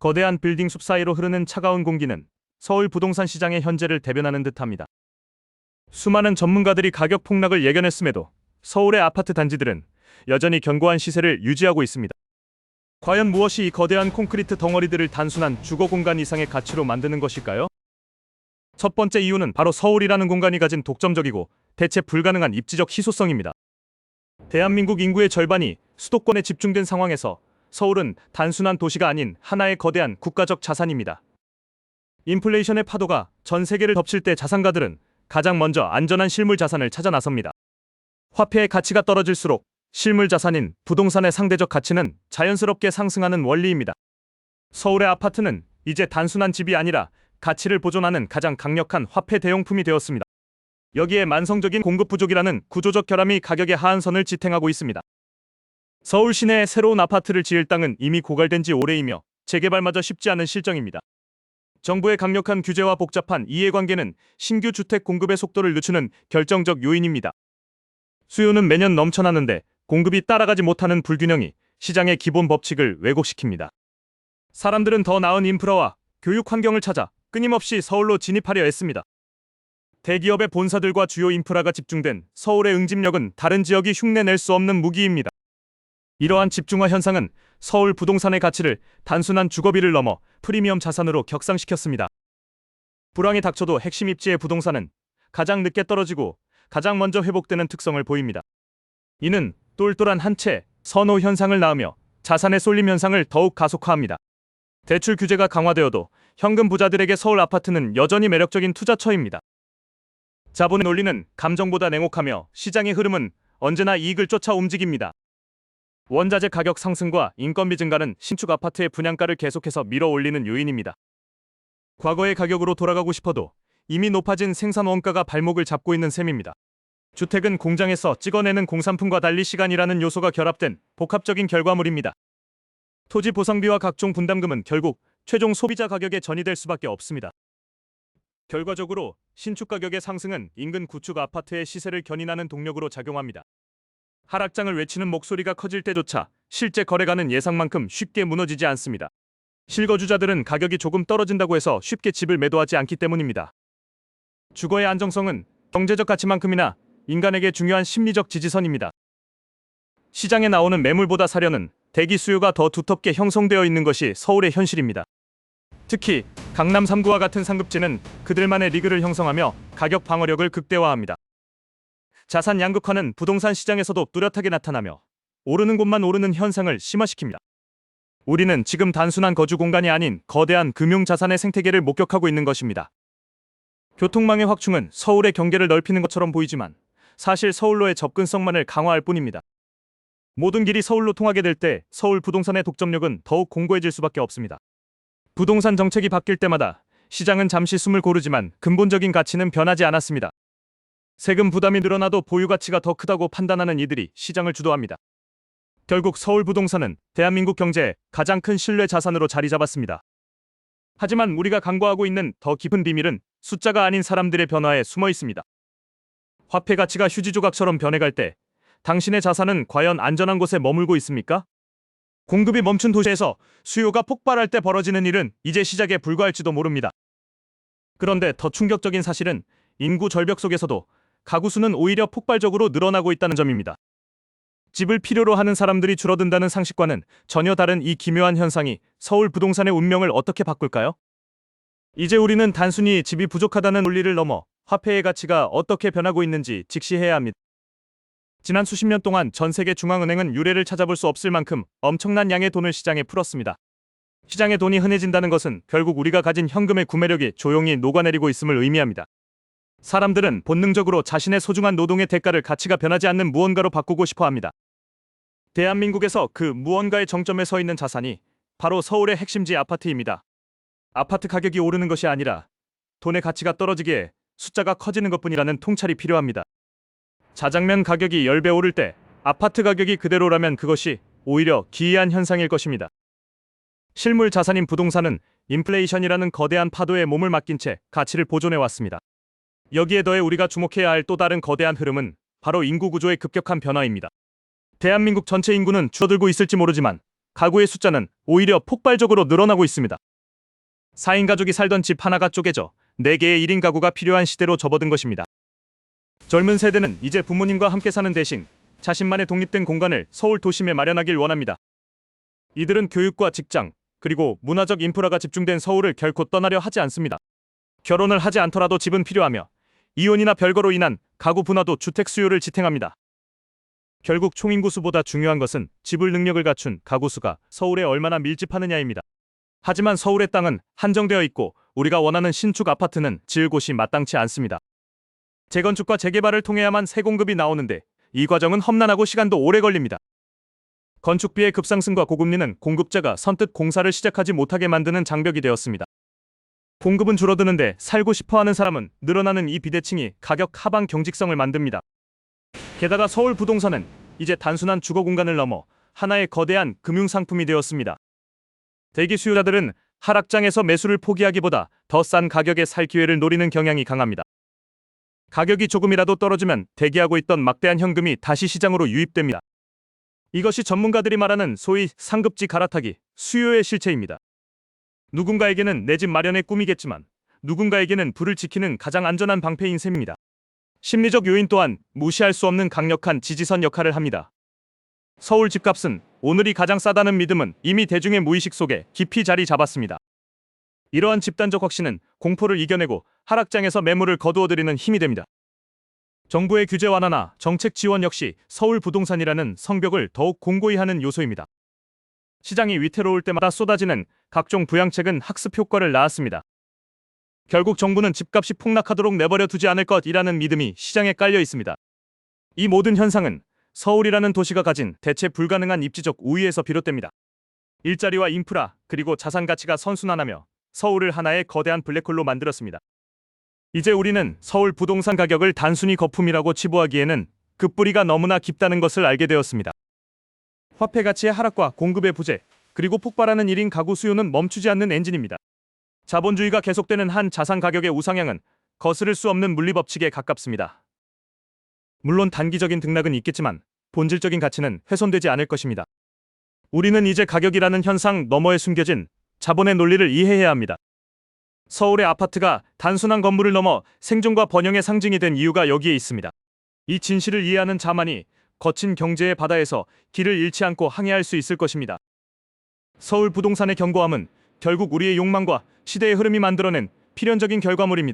거대한 빌딩 숲 사이로 흐르는 차가운 공기는 서울 부동산 시장의 현재를 대변하는 듯합니다. 수많은 전문가들이 가격 폭락을 예견했음에도 서울의 아파트 단지들은 여전히 견고한 시세를 유지하고 있습니다. 과연 무엇이 이 거대한 콘크리트 덩어리들을 단순한 주거 공간 이상의 가치로 만드는 것일까요? 첫 번째 이유는 바로 서울이라는 공간이 가진 독점적이고 대체 불가능한 입지적 희소성입니다. 대한민국 인구의 절반이 수도권에 집중된 상황에서 서울은 단순한 도시가 아닌 하나의 거대한 국가적 자산입니다. 인플레이션의 파도가 전 세계를 덮칠 때 자산가들은 가장 먼저 안전한 실물 자산을 찾아 나섭니다. 화폐의 가치가 떨어질수록 실물 자산인 부동산의 상대적 가치는 자연스럽게 상승하는 원리입니다. 서울의 아파트는 이제 단순한 집이 아니라 가치를 보존하는 가장 강력한 화폐 대용품이 되었습니다. 여기에 만성적인 공급 부족이라는 구조적 결함이 가격의 하한선을 지탱하고 있습니다. 서울 시내에 새로운 아파트를 지을 땅은 이미 고갈된 지 오래이며 재개발마저 쉽지 않은 실정입니다. 정부의 강력한 규제와 복잡한 이해관계는 신규 주택 공급의 속도를 늦추는 결정적 요인입니다. 수요는 매년 넘쳐나는데 공급이 따라가지 못하는 불균형이 시장의 기본 법칙을 왜곡시킵니다. 사람들은 더 나은 인프라와 교육 환경을 찾아 끊임없이 서울로 진입하려 했습니다. 대기업의 본사들과 주요 인프라가 집중된 서울의 응집력은 다른 지역이 흉내낼 수 없는 무기입니다. 이러한 집중화 현상은 서울 부동산의 가치를 단순한 주거비를 넘어 프리미엄 자산으로 격상시켰습니다. 불황이 닥쳐도 핵심 입지의 부동산은 가장 늦게 떨어지고 가장 먼저 회복되는 특성을 보입니다. 이는 똘똘한 한 채 선호 현상을 낳으며 자산의 쏠림 현상을 더욱 가속화합니다. 대출 규제가 강화되어도 현금 부자들에게 서울 아파트는 여전히 매력적인 투자처입니다. 자본의 논리는 감정보다 냉혹하며 시장의 흐름은 언제나 이익을 쫓아 움직입니다. 원자재 가격 상승과 인건비 증가는 신축 아파트의 분양가를 계속해서 밀어올리는 요인입니다. 과거의 가격으로 돌아가고 싶어도 이미 높아진 생산 원가가 발목을 잡고 있는 셈입니다. 주택은 공장에서 찍어내는 공산품과 달리 시간이라는 요소가 결합된 복합적인 결과물입니다. 토지 보상비와 각종 분담금은 결국 최종 소비자 가격에 전이될 수밖에 없습니다. 결과적으로 신축 가격의 상승은 인근 구축 아파트의 시세를 견인하는 동력으로 작용합니다. 하락장을 외치는 목소리가 커질 때조차 실제 거래가는 예상만큼 쉽게 무너지지 않습니다. 실거주자들은 가격이 조금 떨어진다고 해서 쉽게 집을 매도하지 않기 때문입니다. 주거의 안정성은 경제적 가치만큼이나 인간에게 중요한 심리적 지지선입니다. 시장에 나오는 매물보다 사려는 대기 수요가 더 두텁게 형성되어 있는 것이 서울의 현실입니다. 특히 강남 3구와 같은 상급지는 그들만의 리그를 형성하며 가격 방어력을 극대화합니다. 자산 양극화는 부동산 시장에서도 뚜렷하게 나타나며 오르는 곳만 오르는 현상을 심화시킵니다. 우리는 지금 단순한 거주 공간이 아닌 거대한 금융자산의 생태계를 목격하고 있는 것입니다. 교통망의 확충은 서울의 경계를 넓히는 것처럼 보이지만 사실 서울로의 접근성만을 강화할 뿐입니다. 모든 길이 서울로 통하게 될 때 서울 부동산의 독점력은 더욱 공고해질 수밖에 없습니다. 부동산 정책이 바뀔 때마다 시장은 잠시 숨을 고르지만 근본적인 가치는 변하지 않았습니다. 세금 부담이 늘어나도 보유 가치가 더 크다고 판단하는 이들이 시장을 주도합니다. 결국 서울 부동산은 대한민국 경제의 가장 큰 신뢰 자산으로 자리 잡았습니다. 하지만 우리가 간과하고 있는 더 깊은 비밀은 숫자가 아닌 사람들의 변화에 숨어 있습니다. 화폐 가치가 휴지 조각처럼 변해갈 때 당신의 자산은 과연 안전한 곳에 머물고 있습니까? 공급이 멈춘 도시에서 수요가 폭발할 때 벌어지는 일은 이제 시작에 불과할지도 모릅니다. 그런데 더 충격적인 사실은 인구 절벽 속에서도 가구 수는 오히려 폭발적으로 늘어나고 있다는 점입니다. 집을 필요로 하는 사람들이 줄어든다는 상식과는 전혀 다른 이 기묘한 현상이 서울 부동산의 운명을 어떻게 바꿀까요? 이제 우리는 단순히 집이 부족하다는 논리를 넘어 화폐의 가치가 어떻게 변하고 있는지 직시해야 합니다. 지난 수십 년 동안 전 세계 중앙은행은 유례를 찾아볼 수 없을 만큼 엄청난 양의 돈을 시장에 풀었습니다. 시장의 돈이 흔해진다는 것은 결국 우리가 가진 현금의 구매력이 조용히 녹아내리고 있음을 의미합니다. 사람들은 본능적으로 자신의 소중한 노동의 대가를 가치가 변하지 않는 무언가로 바꾸고 싶어 합니다. 대한민국에서 그 무언가의 정점에 서 있는 자산이 바로 서울의 핵심지 아파트입니다. 아파트 가격이 오르는 것이 아니라 돈의 가치가 떨어지기에 숫자가 커지는 것뿐이라는 통찰이 필요합니다. 자장면 가격이 10배 오를 때 아파트 가격이 그대로라면 그것이 오히려 기이한 현상일 것입니다. 실물 자산인 부동산은 인플레이션이라는 거대한 파도에 몸을 맡긴 채 가치를 보존해왔습니다. 여기에 더해 우리가 주목해야 할 또 다른 거대한 흐름은 바로 인구 구조의 급격한 변화입니다. 대한민국 전체 인구는 줄어들고 있을지 모르지만 가구의 숫자는 오히려 폭발적으로 늘어나고 있습니다. 4인 가족이 살던 집 하나가 쪼개져 4개의 1인 가구가 필요한 시대로 접어든 것입니다. 젊은 세대는 이제 부모님과 함께 사는 대신 자신만의 독립된 공간을 서울 도심에 마련하길 원합니다. 이들은 교육과 직장, 그리고 문화적 인프라가 집중된 서울을 결코 떠나려 하지 않습니다. 결혼을 하지 않더라도 집은 필요하며 이혼이나 별거로 인한 가구 분화도 주택 수요를 지탱합니다. 결국 총인구 수보다 중요한 것은 지불 능력을 갖춘 가구 수가 서울에 얼마나 밀집하느냐입니다. 하지만 서울의 땅은 한정되어 있고 우리가 원하는 신축 아파트는 지을 곳이 마땅치 않습니다. 재건축과 재개발을 통해야만 새 공급이 나오는데 이 과정은 험난하고 시간도 오래 걸립니다. 건축비의 급상승과 고금리는 공급자가 선뜻 공사를 시작하지 못하게 만드는 장벽이 되었습니다. 공급은 줄어드는데 살고 싶어하는 사람은 늘어나는 이 비대칭이 가격 하방 경직성을 만듭니다. 게다가 서울 부동산은 이제 단순한 주거 공간을 넘어 하나의 거대한 금융 상품이 되었습니다. 대기 수요자들은 하락장에서 매수를 포기하기보다 더 싼 가격에 살 기회를 노리는 경향이 강합니다. 가격이 조금이라도 떨어지면 대기하고 있던 막대한 현금이 다시 시장으로 유입됩니다. 이것이 전문가들이 말하는 소위 상급지 갈아타기, 수요의 실체입니다. 누군가에게는 내 집 마련의 꿈이겠지만 누군가에게는 불을 지키는 가장 안전한 방패인 셈입니다. 심리적 요인 또한 무시할 수 없는 강력한 지지선 역할을 합니다. 서울 집값은 오늘이 가장 싸다는 믿음은 이미 대중의 무의식 속에 깊이 자리 잡았습니다. 이러한 집단적 확신은 공포를 이겨내고 하락장에서 매물을 거두어들이는 힘이 됩니다. 정부의 규제 완화나 정책 지원 역시 서울 부동산이라는 성벽을 더욱 공고히 하는 요소입니다. 시장이 위태로울 때마다 쏟아지는 각종 부양책은 학습 효과를 낳았습니다. 결국 정부는 집값이 폭락하도록 내버려 두지 않을 것이라는 믿음이 시장에 깔려 있습니다. 이 모든 현상은 서울이라는 도시가 가진 대체 불가능한 입지적 우위에서 비롯됩니다. 일자리와 인프라, 그리고 자산 가치가 선순환하며 서울을 하나의 거대한 블랙홀로 만들었습니다. 이제 우리는 서울 부동산 가격을 단순히 거품이라고 치부하기에는 그 뿌리가 너무나 깊다는 것을 알게 되었습니다. 화폐 가치의 하락과 공급의 부재, 그리고 폭발하는 1인 가구 수요는 멈추지 않는 엔진입니다. 자본주의가 계속되는 한 자산 가격의 우상향은 거스를 수 없는 물리법칙에 가깝습니다. 물론 단기적인 등락은 있겠지만 본질적인 가치는 훼손되지 않을 것입니다. 우리는 이제 가격이라는 현상 너머에 숨겨진 자본의 논리를 이해해야 합니다. 서울의 아파트가 단순한 건물을 넘어 생존과 번영의 상징이 된 이유가 여기에 있습니다. 이 진실을 이해하는 자만이 거친 경제의 바다에서 길을 잃지 않고 항해할 수 있을 것입니다. 서울 부동산의 견고함은 결국 우리의 욕망과 시대의 흐름이 만들어낸 필연적인 결과물입니다.